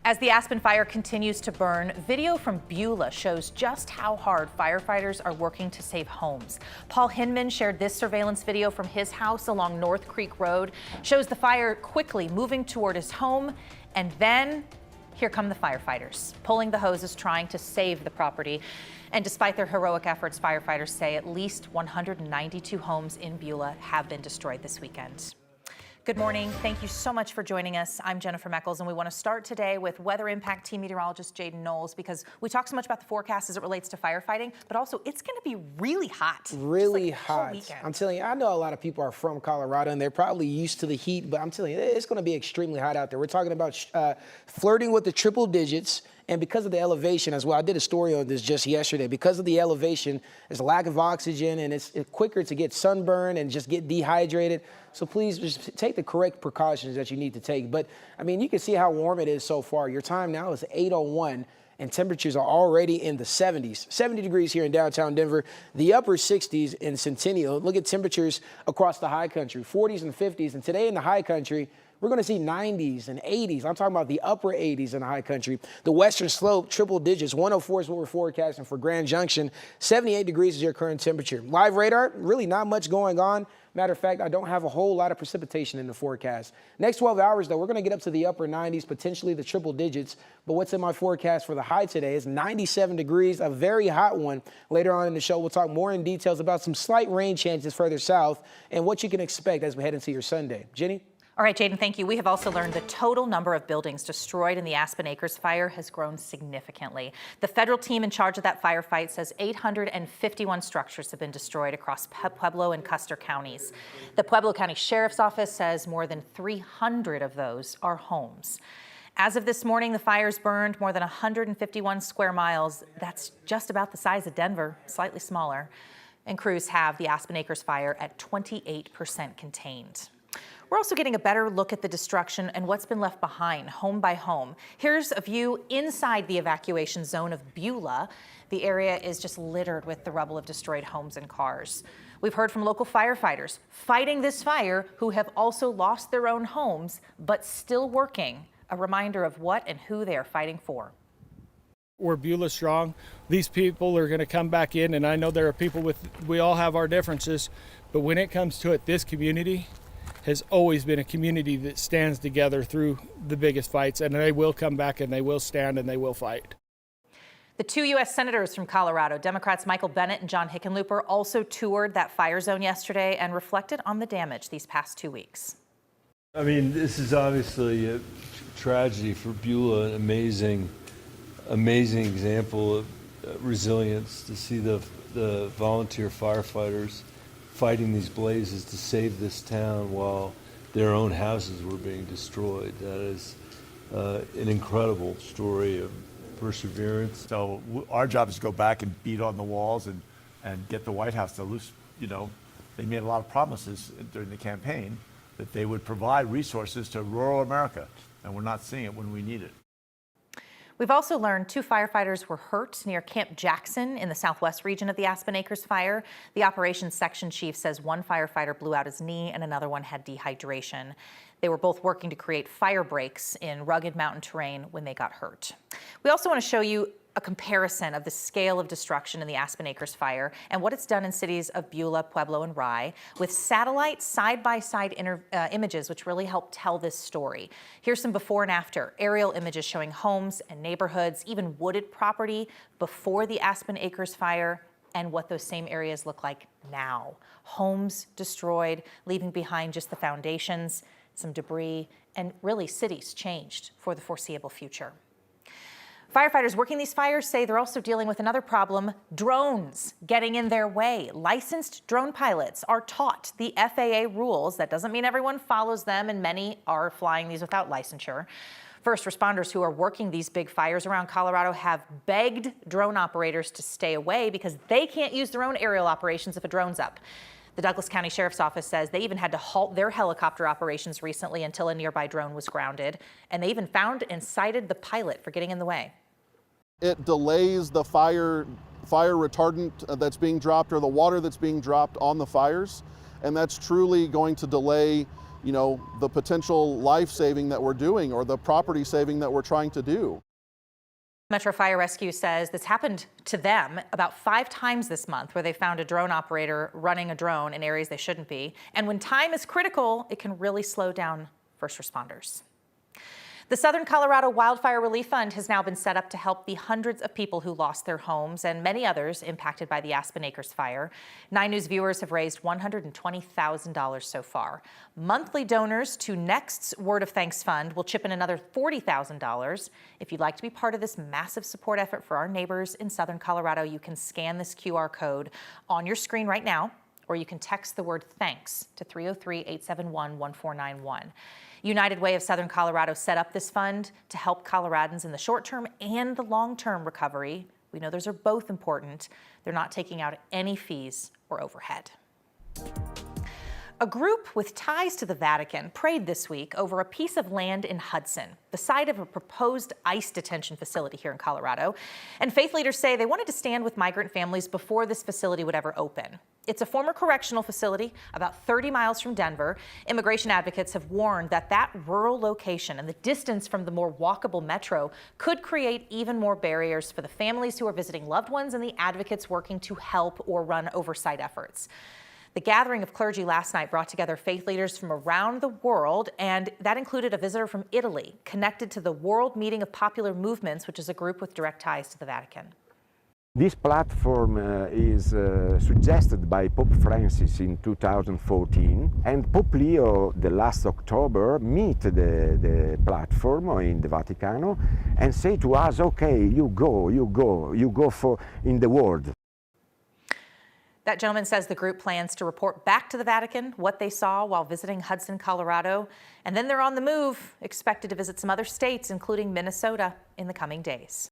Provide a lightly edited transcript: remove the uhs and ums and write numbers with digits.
As the Aspen fire continues to burn, video from Beulah shows just how hard firefighters are working to save homes. Paul Hinman shared this surveillance video from his house along North Creek Road. Shows the fire quickly moving toward his home, and then here come the firefighters, pulling the hoses, trying to save the property. And despite their heroic efforts, firefighters say at least 192 homes in Beulah have been destroyed this weekend. Good morning. Thank you so much for joining us. I'm Jennifer Meckles, and we want to start today with Weather Impact Team Meteorologist Jaden Knowles, because we talk so much about the forecast as it relates to firefighting, but also it's going to be really hot. Really hot. I'm telling you, I know a lot of people are from Colorado and they're probably used to the heat, but I'm telling you, it's going to be extremely hot out there. We're talking about flirting with the triple digits. And because of the elevation as well, I did a story on this just yesterday. Because of the elevation, there's a lack of oxygen, and it's quicker to get sunburned and just get dehydrated. So please just take the correct precautions that you need to take. But, I mean, you can see how warm it is so far. Your time now is 8:01, and temperatures are already in the 70s. 70 degrees here in downtown Denver, the upper 60s in Centennial. Look at temperatures across the high country, 40s and 50s. And today in the high country, we're going to see 90s and 80s. I'm talking about the upper 80s in the high country. The western slope, triple digits. 104 is what we're forecasting for Grand Junction. 78 degrees is your current temperature. Live radar, really not much going on. Matter of fact, I don't have a whole lot of precipitation in the forecast. Next 12 hours, though, we're going to get up to the upper 90s, potentially the triple digits. But what's in my forecast for the high today is 97 degrees, a very hot one. Later on in the show, we'll talk more in details about some slight rain chances further south and what you can expect as we head into your Sunday. Jenny? All right, Jaden, thank you. We have also learned the total number of buildings destroyed in the Aspen Acres fire has grown significantly. The federal team in charge of that firefight says 851 structures have been destroyed across Pueblo and Custer counties. The Pueblo County Sheriff's Office says more than 300 of those are homes. As of this morning, the fires burned more than 151 square miles. That's just about the size of Denver, slightly smaller. And crews have the Aspen Acres fire at 28% contained. We're also getting a better look at the destruction and what's been left behind, home by home. Here's a view inside the evacuation zone of Beulah. The area is just littered with the rubble of destroyed homes and cars. We've heard from local firefighters fighting this fire who have also lost their own homes, but still working. A reminder of what and who they are fighting for. We're Beulah strong. These people are going to come back in, and I know there are people we all have our differences, but when it comes to it, this community has always been a community that stands together through the biggest fights, and they will come back and they will stand and they will fight. The two U.S. senators from Colorado, Democrats Michael Bennet and John Hickenlooper, also toured that fire zone yesterday and reflected on the damage these past 2 weeks. I mean, this is obviously a tragedy for Beulah, an amazing example of resilience to see the volunteer firefighters fighting these blazes to save this town while their own houses were being destroyed. That is an incredible story of perseverance. So our job is to go back and beat on the walls and get the White House to loose, they made a lot of promises during the campaign that they would provide resources to rural America, and we're not seeing it when we need it. We've also learned 2 firefighters were hurt near Camp Jackson in the southwest region of the Aspen Acres fire. The operations section chief says one firefighter blew out his knee and another one had dehydration. They were both working to create fire breaks in rugged mountain terrain when they got hurt. We also want to show you a comparison of the scale of destruction in the Aspen Acres fire and what it's done in cities of Beulah, Pueblo, and Rye with satellite side-by-side images, which really help tell this story. Here's some before and after aerial images showing homes and neighborhoods, even wooded property before the Aspen Acres fire, and what those same areas look like now. Homes destroyed, leaving behind just the foundations, some debris, and really cities changed for the foreseeable future. Firefighters working these fires say they're also dealing with another problem, drones getting in their way. Licensed drone pilots are taught the FAA rules. That doesn't mean everyone follows them, and many are flying these without licensure. First responders who are working these big fires around Colorado have begged drone operators to stay away because they can't use their own aerial operations if a drone's up. The Douglas County Sheriff's Office says they even had to halt their helicopter operations recently until a nearby drone was grounded, and they even found and cited the pilot for getting in the way. It delays the fire retardant that's being dropped or the water that's being dropped on the fires, and that's truly going to delay the potential life saving that we're doing or the property saving that we're trying to do. Metro Fire Rescue says this happened to them about 5 times this month, where they found a drone operator running a drone in areas they shouldn't be. And when time is critical, it can really slow down first responders. The Southern Colorado Wildfire Relief Fund has now been set up to help the hundreds of people who lost their homes and many others impacted by the Aspen Acres fire. 9 News viewers have raised $120,000 so far. Monthly donors to Next's Word of Thanks Fund will chip in another $40,000. If you'd like to be part of this massive support effort for our neighbors in Southern Colorado, you can scan this QR code on your screen right now, or you can text the word thanks to 303-871-1491. United Way of Southern Colorado set up this fund to help Coloradans in the short-term and the long-term recovery. We know those are both important. They're not taking out any fees or overhead. A group with ties to the Vatican prayed this week over a piece of land in Hudson, the site of a proposed ICE detention facility here in Colorado. And faith leaders say they wanted to stand with migrant families before this facility would ever open. It's a former correctional facility about 30 miles from Denver. Immigration advocates have warned that that rural location and the distance from the more walkable metro could create even more barriers for the families who are visiting loved ones and the advocates working to help or run oversight efforts. The gathering of clergy last night brought together faith leaders from around the world, and that included a visitor from Italy connected to the World Meeting of Popular Movements, which is a group with direct ties to the Vatican. This platform is suggested by Pope Francis in 2014, and Pope Leo, the last October, meet the platform in the Vatican and say to us, okay, you go for in the world. That gentleman says the group plans to report back to the Vatican what they saw while visiting Hudson, Colorado, and then they're on the move, expected to visit some other states, including Minnesota, in the coming days.